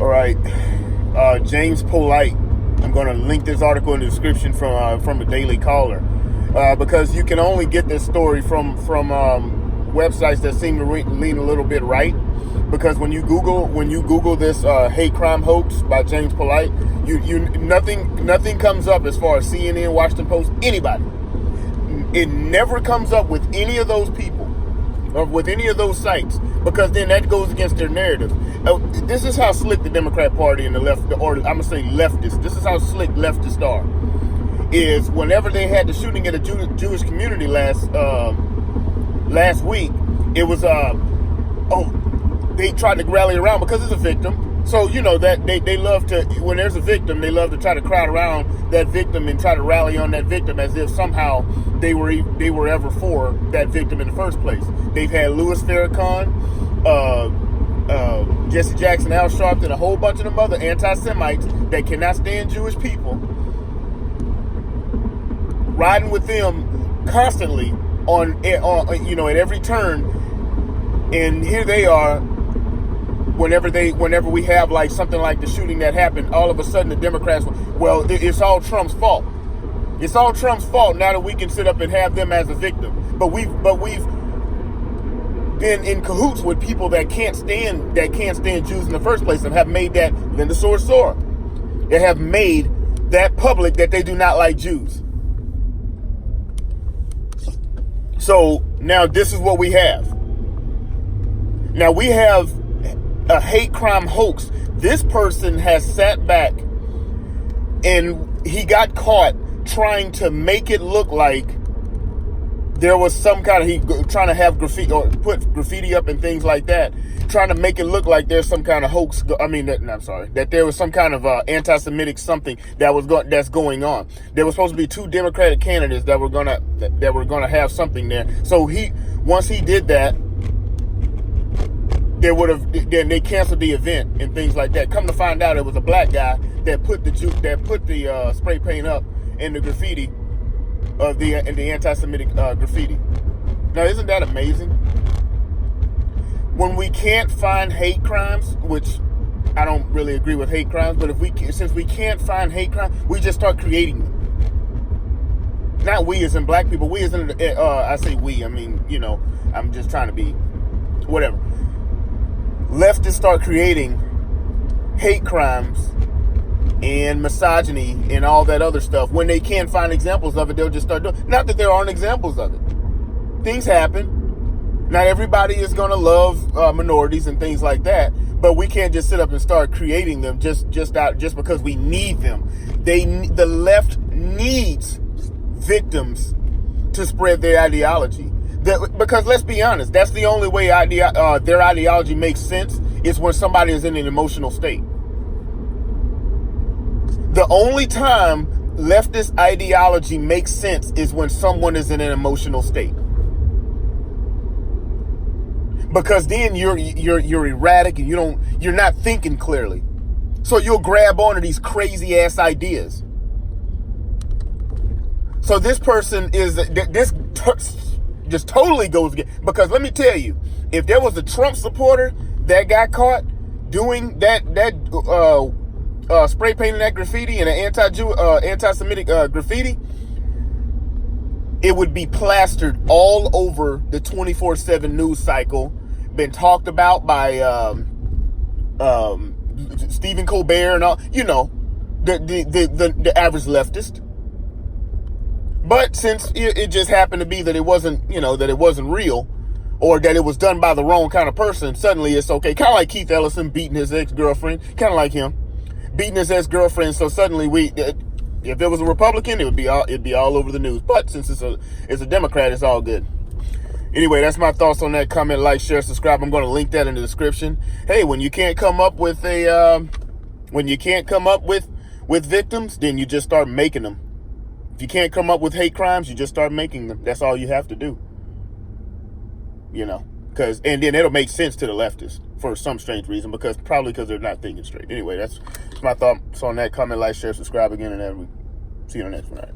All right, James Polite. I'm going to link this article in the description from the Daily Caller, because you can only get this story from websites that seem to lean a little bit right. Because when you Google this hate crime hoax by James Polite, nothing comes up as far as CNN, Washington Post, anybody. It never comes up with any of those people or with any of those sites, because then that goes against their narrative. This is how slick the Democrat Party and the left, or I'm gonna say leftists. This is how slick leftists are. Is whenever they had the shooting at a Jewish community last week, it was they tried to rally around because it's a victim. So you know that they love to, when there's a victim, they love to try to crowd around that victim and try to rally on that victim as if somehow they were ever for that victim in the first place. They've had Louis Farrakhan, Jesse Jackson, Al Sharpton, and a whole bunch of them other anti-Semites that cannot stand Jewish people, riding with them constantly on at every turn. And here they are, whenever we have like something like the shooting that happened, all of a sudden the Democrats, well, it's all Trump's fault. It's all Trump's fault now that we can sit up and have them as a victim. But we've been in cahoots with people that can't stand Jews in the first place, and have made that Linda Sorsora. They have made that public that they do not like Jews. So now this is what we have. Now we have a hate crime hoax. This person has sat back and he got caught trying to make it look like there was some kind of, trying to have graffiti or put graffiti up and things like that, trying to make it look like there's some kind of hoax. That there was some kind of anti-Semitic something that's going on. There was supposed to be two Democratic candidates that were gonna have something there. So once he did that, they canceled the event and things like that. Come to find out, it was a black guy that put the spray paint up in the graffiti of the anti-Semitic graffiti. Now, isn't that amazing? When we can't find hate crimes, which I don't really agree with hate crimes, but since we can't find hate crimes, we just start creating them. Not we as in black people. We as in I say we. I mean, I'm just trying to be whatever. Leftists start creating hate crimes and misogyny and all that other stuff. When they can't find examples of it, they'll just start doing. Not that there aren't examples of it. Things happen. Not everybody is going to love minorities and things like that, but we can't just sit up and start creating them just because we need them. The left needs victims to spread their ideology. Because let's be honest, that's the only way their ideology makes sense, is when somebody is in an emotional state. The only time leftist ideology makes sense is when someone is in an emotional state. Because then you're erratic and you're not thinking clearly. So you'll grab onto these crazy ass ideas. So this person just totally goes again. Because let me tell you, if there was a Trump supporter that got caught doing that spray painting that graffiti and an anti-Semitic graffiti, it would be plastered all over the 24/7 news cycle, been talked about by Stephen Colbert and all, the average leftist. But since it just happened to be that it wasn't real, or that it was done by the wrong kind of person, suddenly it's okay. Kind of like Keith Ellison beating his ex-girlfriend, kind of like him beating his ex-girlfriend. So suddenly if it was a Republican, it'd be all over the news. But since it's a Democrat, it's all good. Anyway, that's my thoughts on that. Comment, like, share, subscribe. I'm going to link that in the description. Hey, when you can't come up with victims, then you just start making them. If you can't come up with hate crimes, you just start making them. That's all you have to do. And then it'll make sense to the leftists for some strange reason, because they're not thinking straight. Anyway, that's my thoughts on that. Comment, like, share, subscribe again, and then we see you on the next one. All right.